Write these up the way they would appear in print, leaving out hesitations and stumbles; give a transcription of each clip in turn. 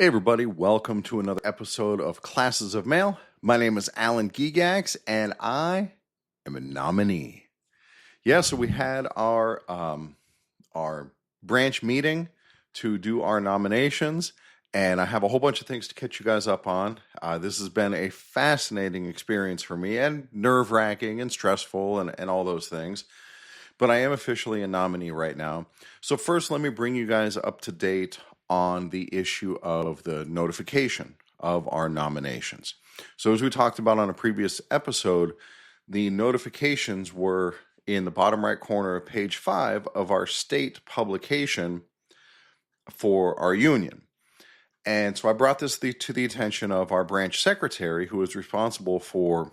Hey everybody, welcome to another episode of Classes of Mail. My name is Alan Gigax and I am a nominee. Yeah, so we had our branch meeting to do our nominations, and I have a whole bunch of things to catch you guys up on. This has been a fascinating experience for me, and nerve-wracking and stressful and all those things. But I am officially a nominee right now. So first, let me bring you guys up to date on the issue of the notification of our nominations. So as we talked about on a previous episode, the notifications were in the bottom right corner of page 5 of our state publication for our union. And so I brought this to the attention of our branch secretary, who is responsible for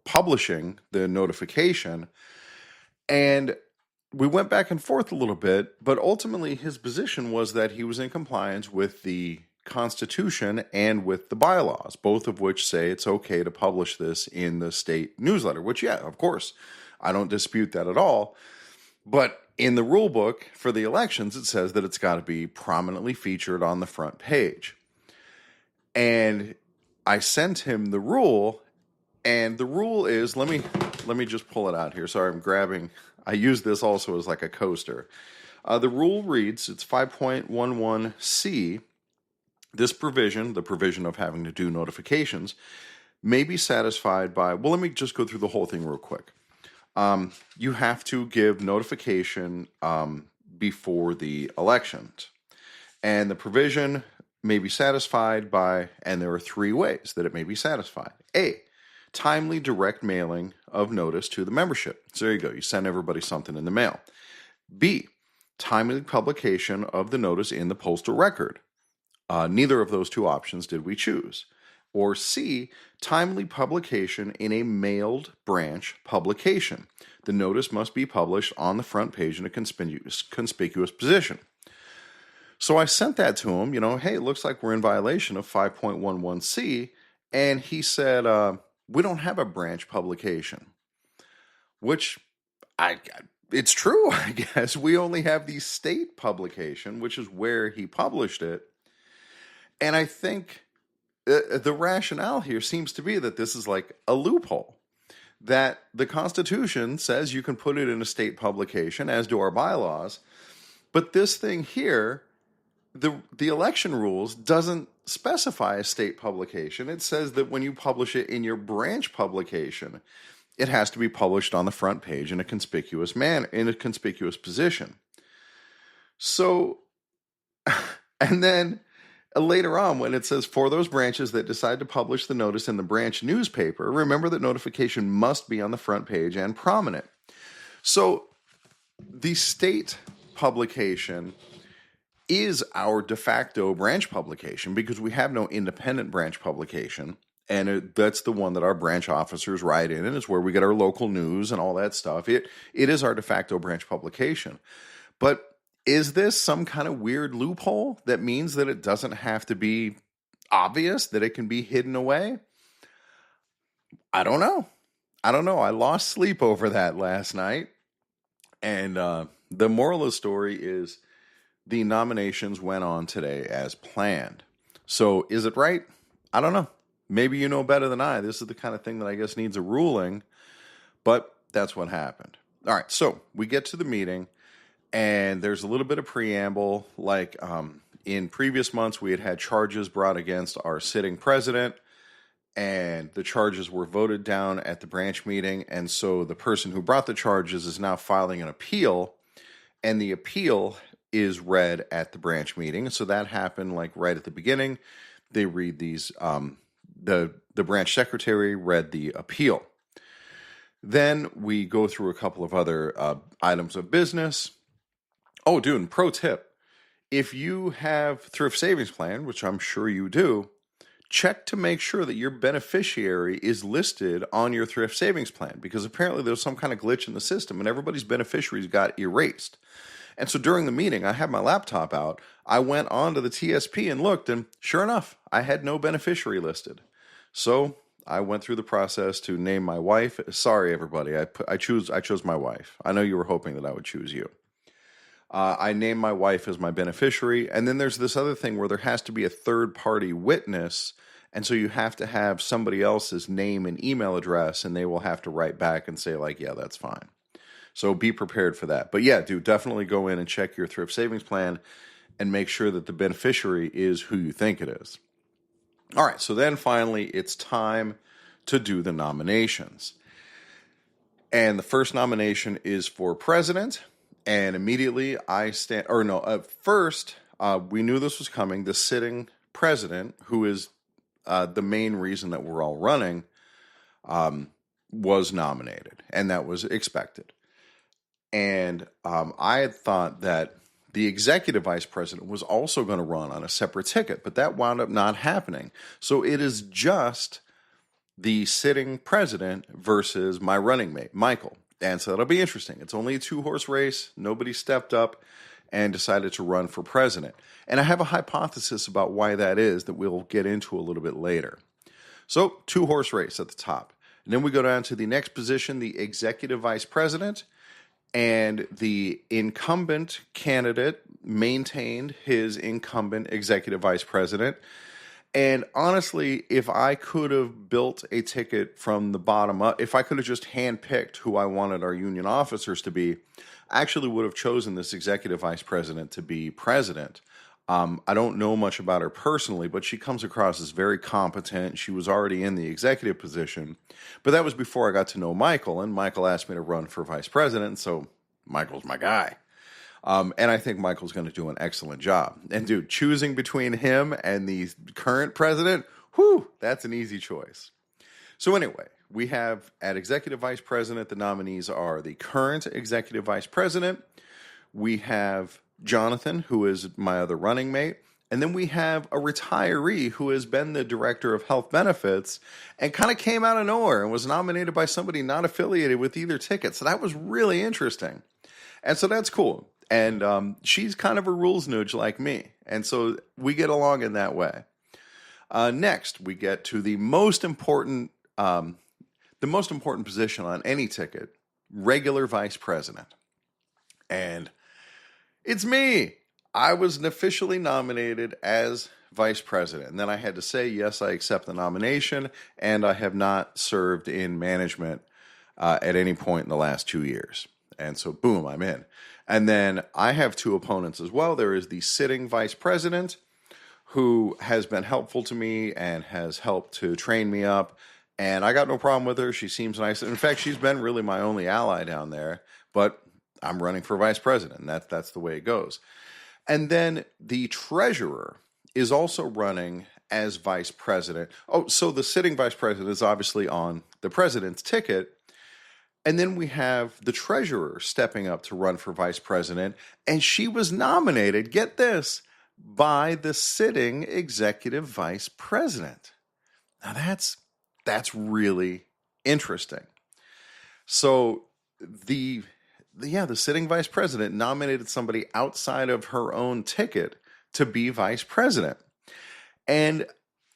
publishing the notification. And we went back and forth a little bit, but ultimately his position was that he was in compliance with the Constitution and with the bylaws, both of which say it's okay to publish this in the state newsletter, which, yeah, of course, I don't dispute that at all. But in the rule book for the elections, it says that it's got to be prominently featured on the front page. And I sent him the rule, and the rule is, let me just pull it out here. Sorry, I use this also as like a coaster. The rule reads, it's 5.11C. This provision, the provision of having to do notifications, may be satisfied by, well, let me just go through the whole thing real quick. You have to give notification before the elections. And the provision may be satisfied by, and there are 3 ways that it may be satisfied. A, timely direct mailing of notice to the membership. So there you go. You send everybody something in the mail. B, timely publication of the notice in the postal record. Neither of those 2 options did we choose. Or C, timely publication in a mailed branch publication. The notice must be published on the front page in a conspicuous position. So I sent that to him, hey, it looks like we're in violation of 5.11C. And he said, we don't have a branch publication, which it's true, I guess. We only have the state publication, which is where he published it. And I think the rationale here seems to be that this is like a loophole, that the Constitution says you can put it in a state publication, as do our bylaws. But this thing here, the election rules doesn't specify a state publication. It says that when you publish it in your branch publication, it has to be published on the front page in a conspicuous manner, in a conspicuous position. So, and then later on, when it says for those branches that decide to publish the notice in the branch newspaper, remember that notification must be on the front page and prominent. So the state publication is our de facto branch publication because we have no independent branch publication. And that's the one that our branch officers write in, and it's where we get our local news and all that stuff. It is our de facto branch publication. But is this some kind of weird loophole that means that it doesn't have to be obvious, that it can be hidden away? I don't know. I lost sleep over that last night. And the moral of the story is the nominations went on today as planned. So is it right? I don't know. Maybe you know better than I. This is the kind of thing that I guess needs a ruling, but that's what happened. All right, so we get to the meeting, and there's a little bit of preamble. Like in previous months, we had charges brought against our sitting president, and the charges were voted down at the branch meeting, and so the person who brought the charges is now filing an appeal, and the appeal is read at the branch meeting. So that happened like right at the beginning. They read these, the branch secretary read the appeal. Then we go through a couple of other items of business. Oh, dude, and pro tip, if you have thrift savings plan, which I'm sure you do, check to make sure that your beneficiary is listed on your thrift savings plan, because apparently there's some kind of glitch in the system and everybody's beneficiaries got erased. And so during the meeting, I had my laptop out. I went onto the TSP and looked, and sure enough, I had no beneficiary listed. So I went through the process to name my wife. Sorry, everybody. I chose my wife. I know you were hoping that I would choose you. I name my wife as my beneficiary. And then there's this other thing where there has to be a third party witness. And so you have to have somebody else's name and email address, and they will have to write back and say, like, yeah, that's fine. So be prepared for that. But yeah, dude, definitely go in and check your thrift savings plan and make sure that the beneficiary is who you think it is. All right, so then finally, it's time to do the nominations. And the first nomination is for president. And immediately first, we knew this was coming. The sitting president, who is the main reason that we're all running, was nominated. And that was expected. And I had thought that the executive vice president was also going to run on a separate ticket, but that wound up not happening. So it is just the sitting president versus my running mate, Michael. And so that'll be interesting. It's only a 2-horse race. Nobody stepped up and decided to run for president. And I have a hypothesis about why that is that we'll get into a little bit later. So 2-horse race at the top. And then we go down to the next position, the executive vice president. And the incumbent candidate maintained his incumbent executive vice president. And honestly, if I could have built a ticket from the bottom up, if I could have just handpicked who I wanted our union officers to be, I actually would have chosen this executive vice president to be president. I don't know much about her personally, but she comes across as very competent. She was already in the executive position. But that was before I got to know Michael, and Michael asked me to run for vice president, so Michael's my guy. And I think Michael's going to do an excellent job. And dude, choosing between him and the current president, that's an easy choice. So anyway, we have at executive vice president, the nominees are the current executive vice president. We have Jonathan, who is my other running mate. And then we have a retiree who has been the director of health benefits and kind of came out of nowhere and was nominated by somebody not affiliated with either ticket. So that was really interesting. And so that's cool. And she's kind of a rules nudge like me. And so we get along in that way. Next, we get to the most important position on any ticket, regular vice president. And it's me. I was officially nominated as vice president. And then I had to say, yes, I accept the nomination. And I have not served in management at any point in the last 2 years. And so, boom, I'm in. And then I have 2 opponents as well. There is the sitting vice president, who has been helpful to me and has helped to train me up. And I got no problem with her. She seems nice. In fact, she's been really my only ally down there. But I'm running for vice president. And that's the way it goes. And then the treasurer is also running as vice president. Oh, so the sitting vice president is obviously on the president's ticket. And then we have the treasurer stepping up to run for vice president. And she was nominated, get this, by the sitting executive vice president. Now that's really interesting. So the sitting vice president nominated somebody outside of her own ticket to be vice president. And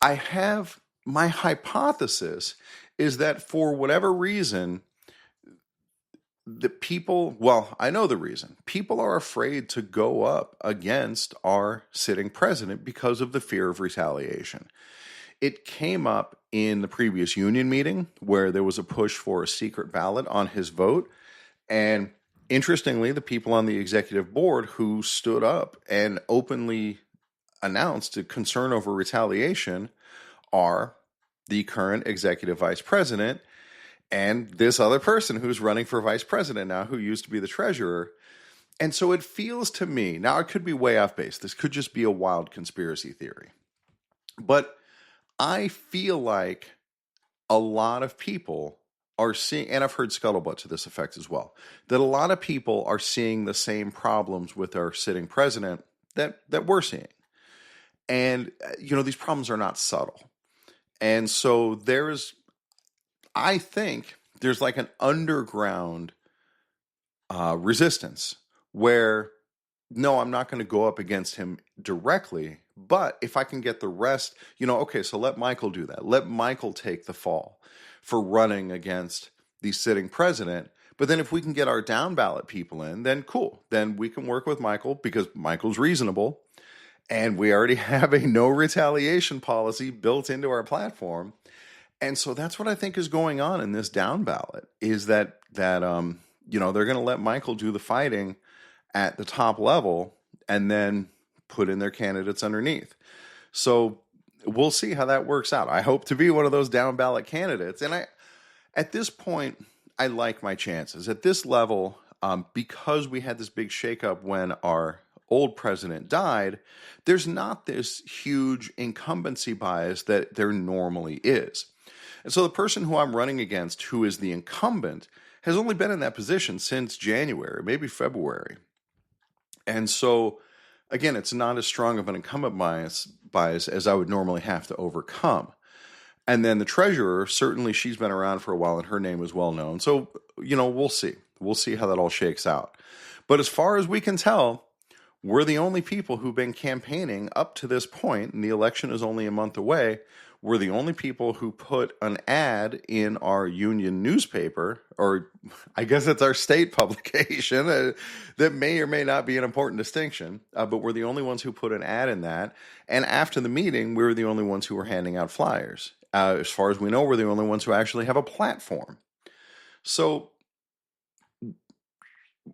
I have my hypothesis is that for whatever reason, I know the reason. People are afraid to go up against our sitting president because of the fear of retaliation. It came up in the previous union meeting where there was a push for a secret ballot on his vote. And interestingly, the people on the executive board who stood up and openly announced a concern over retaliation are the current executive vice president and this other person who's running for vice president now, who used to be the treasurer. And so it feels to me, now it could be way off base. This could just be a wild conspiracy theory. But I feel like a lot of people are seeing, and I've heard scuttlebutt to this effect as well, that a lot of people are seeing the same problems with our sitting president that we're seeing. And, these problems are not subtle. And so I think there's like an underground resistance where, no, I'm not going to go up against him directly, but if I can get the rest, okay, so let Michael do that. Let Michael take the fall for running against the sitting president. But then if we can get our down ballot people in, then cool. Then we can work with Michael because Michael's reasonable. And we already have a no retaliation policy built into our platform. And so that's what I think is going on in this down ballot is that they're going to let Michael do the fighting at the top level and then put in their candidates underneath. So we'll see how that works out. I hope to be one of those down ballot candidates. And at this point, I like my chances. At this level, because we had this big shakeup when our old president died, there's not this huge incumbency bias that there normally is. And so the person who I'm running against, who is the incumbent, has only been in that position since January, maybe February. And so, again, it's not as strong of an incumbent bias as I would normally have to overcome. And then the treasurer, certainly she's been around for a while and her name is well known. So, we'll see. We'll see how that all shakes out. But as far as we can tell, we're the only people who've been campaigning up to this point, and the election is only a month away. We're the only people who put an ad in our union newspaper, or I guess it's our state publication, that may or may not be an important distinction, but we're the only ones who put an ad in that. And after the meeting, we were the only ones who were handing out flyers. As far as we know, we're the only ones who actually have a platform. So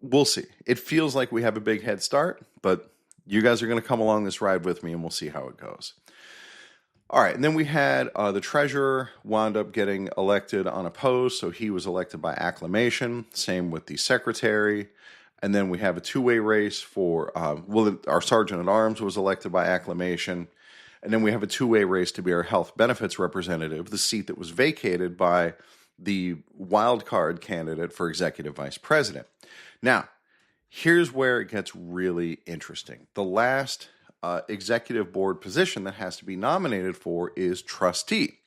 we'll see. It feels like we have a big head start, but you guys are going to come along this ride with me and we'll see how it goes. All right, and then we had the treasurer wound up getting elected unopposed, so he was elected by acclamation. Same with the secretary. And then we have a two-way race for, our sergeant at arms was elected by acclamation. And then we have a two-way race to be our health benefits representative, the seat that was vacated by the wild card candidate for executive vice president. Now, here's where it gets really interesting. The last executive board position that has to be nominated for is trustee.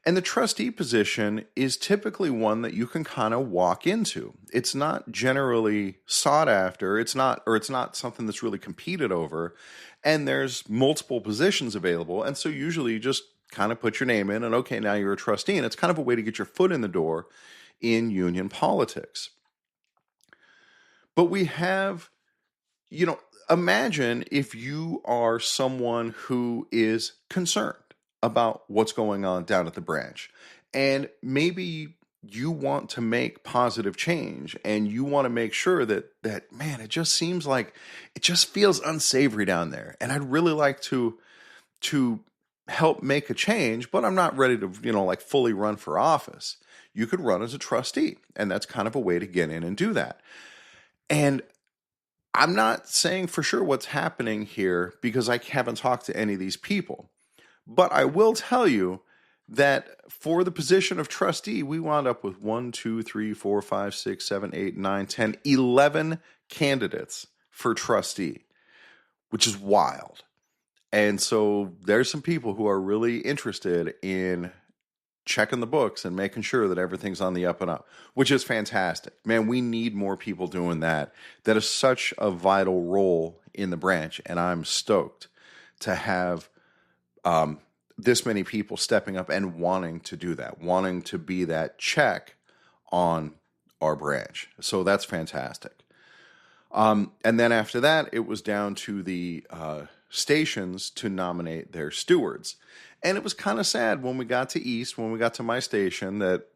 And the trustee position is typically one that you can kind of walk into. It's not generally sought after. It's not something that's really competed over. And there's multiple positions available. And so usually you just kind of put your name in and okay, now you're a trustee. And it's kind of a way to get your foot in the door in union politics. But we have, imagine if you are someone who is concerned about what's going on down at the branch, and maybe you want to make positive change and you want to make sure that man, it just seems like it just feels unsavory down there. And I'd really like to help make a change, but I'm not ready to, fully run for office. You could run as a trustee, and that's kind of a way to get in and do that. And I'm not saying for sure what's happening here because I haven't talked to any of these people. But I will tell you that for the position of trustee, we wound up with 1, 2, 3, 4, 5, 6, 7, 8, 9, 10, 11 candidates for trustee, which is wild. And so there's some people who are really interested in checking the books and making sure that everything's on the up and up, which is fantastic. Man, we need more people doing that. That is such a vital role in the branch, and I'm stoked to have this many people stepping up and wanting to do that, wanting to be that check on our branch. So that's fantastic. And then after that, it was down to the stations to nominate their stewards. And it was kind of sad when we got to my station that,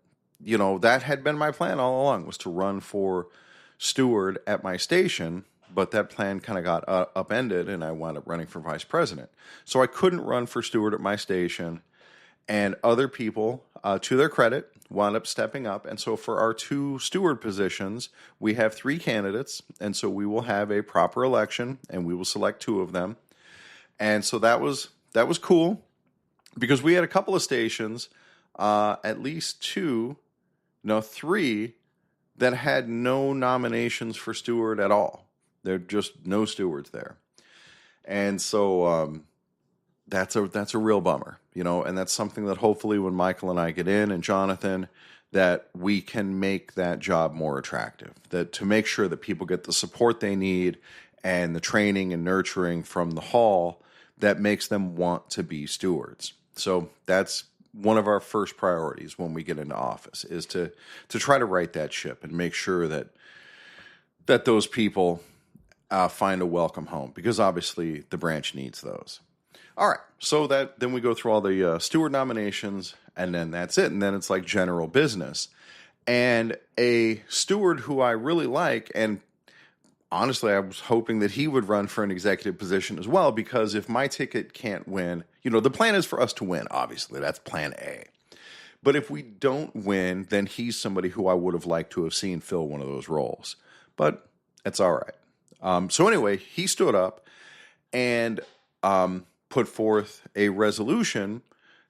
that had been my plan all along, was to run for steward at my station. But that plan kind of got upended, and I wound up running for vice president. So I couldn't run for steward at my station, and other people, to their credit, wound up stepping up. And so for our 2 steward positions, we have 3 candidates, and so we will have a proper election, and we will select 2 of them. And so that was cool, because we had a couple of stations, at least 3, that had no nominations for steward at all. There are just no stewards there. And so that's a real bummer, and that's something that hopefully when Michael and I get in, and Jonathan, that we can make that job more attractive, that to make sure that people get the support they need and the training and nurturing from the hall that makes them want to be stewards. So that's one of our first priorities when we get into office is to try to right that ship and make sure that those people find a welcome home, because obviously the branch needs those. All right, so then we go through all the steward nominations, and then that's it, and then it's like general business. And a steward who I really like, and honestly, I was hoping that he would run for an executive position as well, because if my ticket can't win, the plan is for us to win, obviously. That's plan A. But if we don't win, then he's somebody who I would have liked to have seen fill one of those roles. But it's all right. So anyway, he stood up and put forth a resolution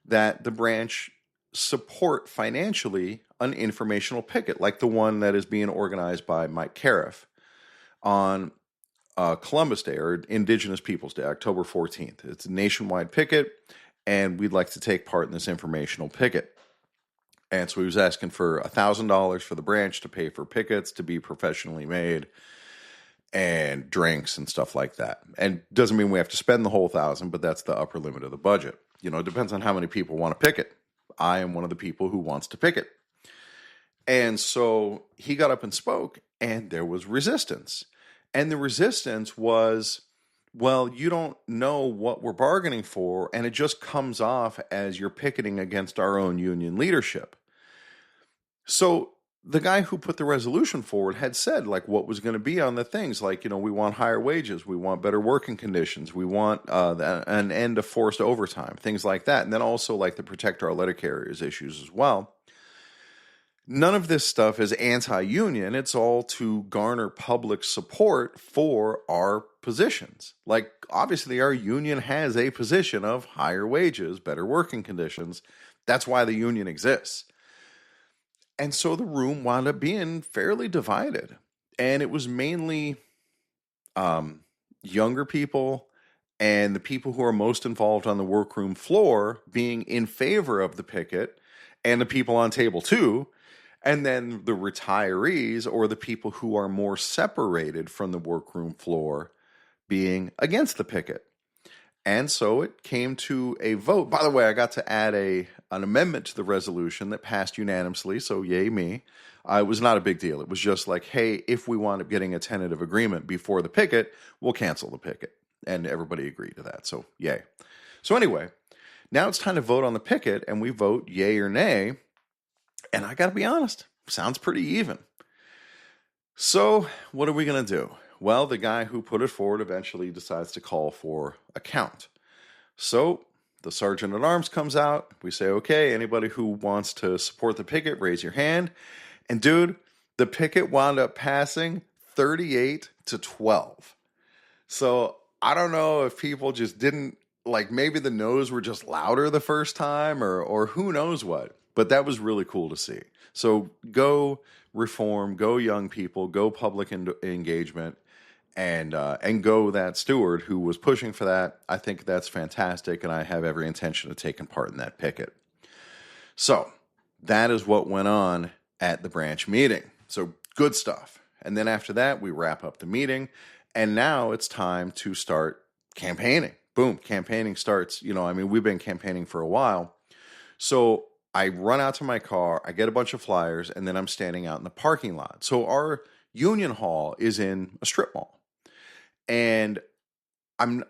that the branch support financially an informational picket, like the one that is being organized by Mike Cariff on Columbus Day, or Indigenous Peoples Day, October 14th. It's a nationwide picket, and we'd like to take part in this informational picket. And so he was asking for $1,000 for the branch to pay for pickets to be professionally made, and drinks and stuff like that. And doesn't mean we have to spend the whole $1,000, but that's the upper limit of the budget. It depends on how many people want to picket. I am one of the people who wants to picket. And so he got up and spoke, and there was resistance. And the resistance was, well, you don't know what we're bargaining for, and it just comes off as you're picketing against our own union leadership. So the guy who put the resolution forward had said, like, what was going to be on the things, like, we want higher wages, we want better working conditions, we want an end to forced overtime, things like that. And then also, like, the protect our letter carriers issues as well. None of this stuff is anti-union. It's all to garner public support for our positions. Like, obviously, our union has a position of higher wages, better working conditions. That's why the union exists. And so the room wound up being fairly divided. And it was mainly younger people and the people who are most involved on the workroom floor being in favor of the picket, and the people on table 2. And then the retirees, or the people who are more separated from the workroom floor, being against the picket. And so it came to a vote. By the way, I got to add an amendment to the resolution that passed unanimously, so yay me. It was not a big deal. It was just like, hey, if we wind up getting a tentative agreement before the picket, we'll cancel the picket. And everybody agreed to that, so yay. So anyway, now it's time to vote on the picket, and we vote yay or nay. And I got to be honest, sounds pretty even. So what are we going to do? Well, the guy who put it forward eventually decides to call for a count. So the sergeant at arms comes out. We say, okay, anybody who wants to support the picket, raise your hand. And dude, the picket wound up passing 38-12. So I don't know if people just didn't, like, maybe the no's were just louder the first time, or who knows what. But that was really cool to see. So go reform, go young people, go public engagement, and go that steward who was pushing for that. I think that's fantastic, and I have every intention of taking part in that picket. So that is what went on at the branch meeting. So good stuff. And then after that, we wrap up the meeting, and now it's time to start campaigning. Boom, campaigning starts. We've been campaigning for a while. So I run out to my car, I get a bunch of flyers, and then I'm standing out in the parking lot. So our union hall is in a strip mall. And I'm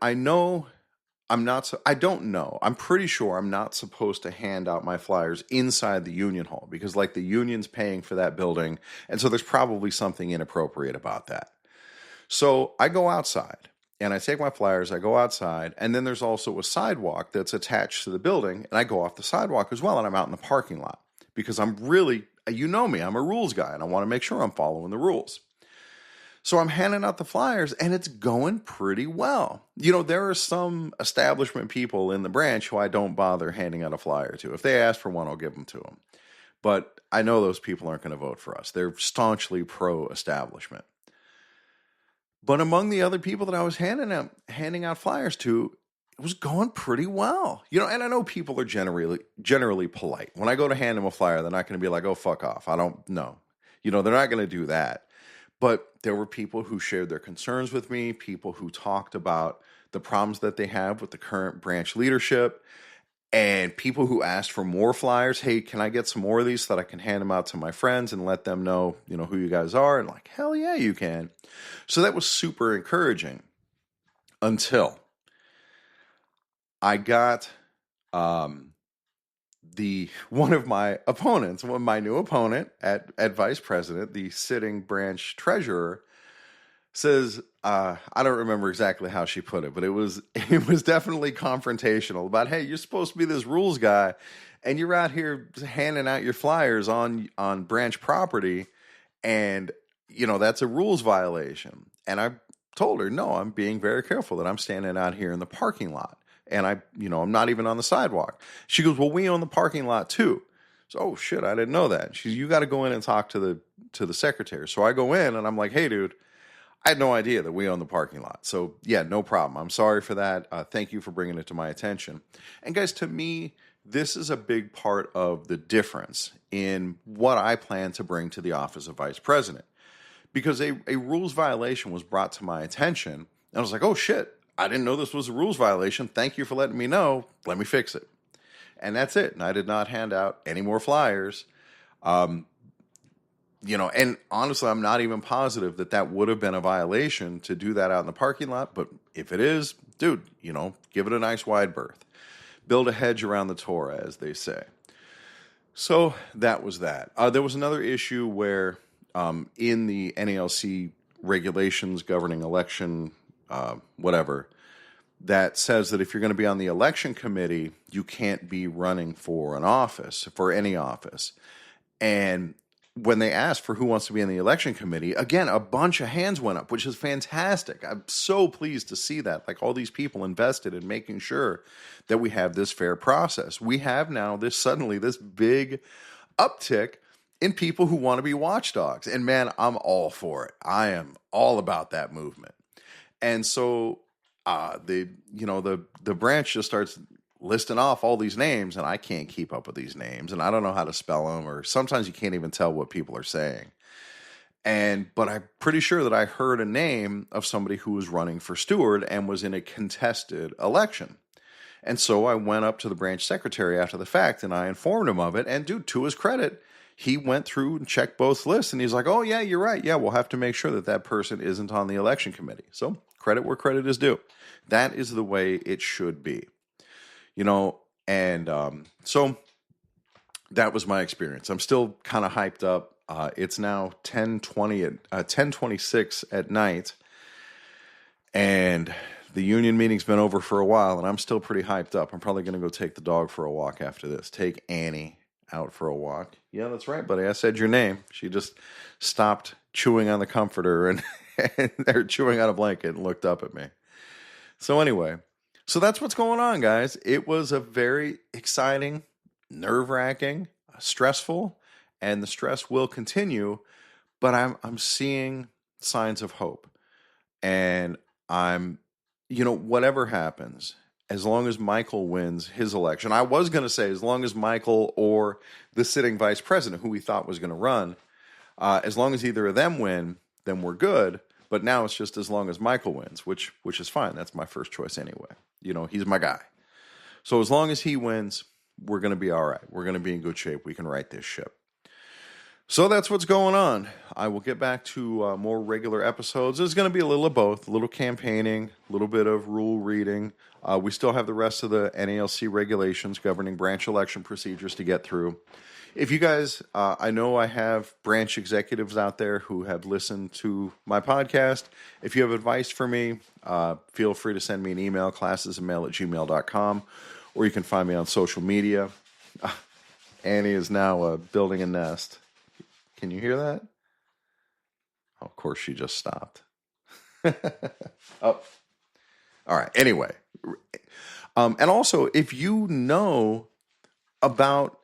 pretty sure I'm not supposed to hand out my flyers inside the union hall, because, like, the union's paying for that building, and so there's probably something inappropriate about that. So I go outside. And I take my flyers, I go outside, and then there's also a sidewalk that's attached to the building, and I go off the sidewalk as well, and I'm out in the parking lot, because I'm really, me, I'm a rules guy, and I want to make sure I'm following the rules. So I'm handing out the flyers, and it's going pretty well. There are some establishment people in the branch who I don't bother handing out a flyer to. If they ask for one, I'll give them to them. But I know those people aren't going to vote for us. They're staunchly pro-establishment. But among the other people that I was handing out flyers to, it was going pretty well. And I know people are generally polite. When I go to hand them a flyer, they're not going to be like, oh, fuck off. I don't know. They're not going to do that. But there were people who shared their concerns with me, people who talked about the problems that they have with the current branch leadership. And people who asked for more flyers, hey, can I get some more of these so that I can hand them out to my friends and let them know, who you guys are? And like, hell yeah, you can. So that was super encouraging until I got one of my opponents, my new opponent at vice president, the sitting branch treasurer, says, I don't remember exactly how she put it, but it was definitely confrontational about, hey, you're supposed to be this rules guy, and you're out here handing out your flyers on branch property, and that's a rules violation. And I told her, no, I'm being very careful that I'm standing out here in the parking lot, and I'm not even on the sidewalk. She goes, well, we own the parking lot too. So, oh shit, I didn't know that. She's, you got to go in and talk to the secretary. So I go in and I'm like, hey, dude, I had no idea that we own the parking lot. So, yeah, no problem. I'm sorry for that. Thank you for bringing it to my attention. And, guys, to me, this is a big part of the difference in what I plan to bring to the office of vice president. Because a rules violation was brought to my attention, and I was like, oh, shit, I didn't know this was a rules violation. Thank you for letting me know. Let me fix it. And that's it. And I did not hand out any more flyers. And honestly, I'm not even positive that would have been a violation to do that out in the parking lot. But if it is, dude, give it a nice wide berth. Build a hedge around the Torah, as they say. So that was that. There was another issue where in the NALC regulations governing election, whatever, that says that if you're going to be on the election committee, you can't be running for any office. And when they asked for who wants to be in the election committee, again, a bunch of hands went up, which is fantastic. I'm so pleased to see that. Like, all these people invested in making sure that we have this fair process. We have now this big uptick in people who want to be watchdogs. And man, I'm all for it. I am all about that movement. And so the branch just starts listing off all these names, and I can't keep up with these names, and I don't know how to spell them, or sometimes you can't even tell what people are saying. But I'm pretty sure that I heard a name of somebody who was running for steward and was in a contested election. And so I went up to the branch secretary after the fact, and I informed him of it. And dude, to his credit, he went through and checked both lists, and he's like, oh yeah, you're right. Yeah, we'll have to make sure that person isn't on the election committee. So credit where credit is due. That is the way it should be. So that was my experience. I'm still kind of hyped up. It's now 10:26 at night, and the union meeting's been over for a while, and I'm still pretty hyped up. I'm probably going to go take the dog for a walk after this. Take Annie out for a walk. Yeah, that's right, buddy. I said your name. She just stopped chewing on the comforter and they're chewing on a blanket and looked up at me. So anyway, so that's what's going on, guys. It was a very exciting, nerve-wracking, stressful, and the stress will continue, but I'm seeing signs of hope. And whatever happens, as long as Michael wins his election, I was going to say as long as Michael or the sitting vice president, who we thought was going to run, as long as either of them win, then we're good. But now it's just as long as Michael wins, which is fine. That's my first choice anyway. He's my guy. So as long as he wins, we're going to be all right. We're going to be in good shape. We can right this ship. So that's what's going on. I will get back to more regular episodes. There's going to be a little of both, a little campaigning, a little bit of rule reading. We still have the rest of the NALC regulations governing branch election procedures to get through. If you guys, I know I have branch executives out there who have listened to my podcast. If you have advice for me, feel free to send me an email, classesandmail@gmail.com, or you can find me on social media. Annie is now building a nest. Can you hear that? Oh, of course, she just stopped. Oh, all right. Anyway, and also, if you know about,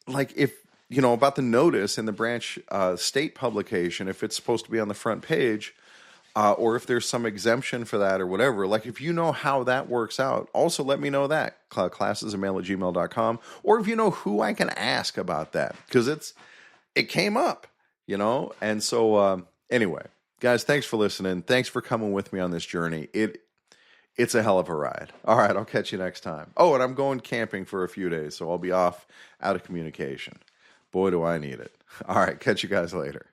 about the notice in the branch state publication, if it's supposed to be on the front page, or if there's some exemption for that or whatever, if you know how that works out, also let me know that, classesandmail@gmail.com, or if you know who I can ask about that, because it came up, and so anyway, guys, thanks for listening. Thanks for coming with me on this journey. it's a hell of a ride. All right, I'll catch you next time. Oh, and I'm going camping for a few days, so I'll be off out of communication. Boy, do I need it. All right, catch you guys later.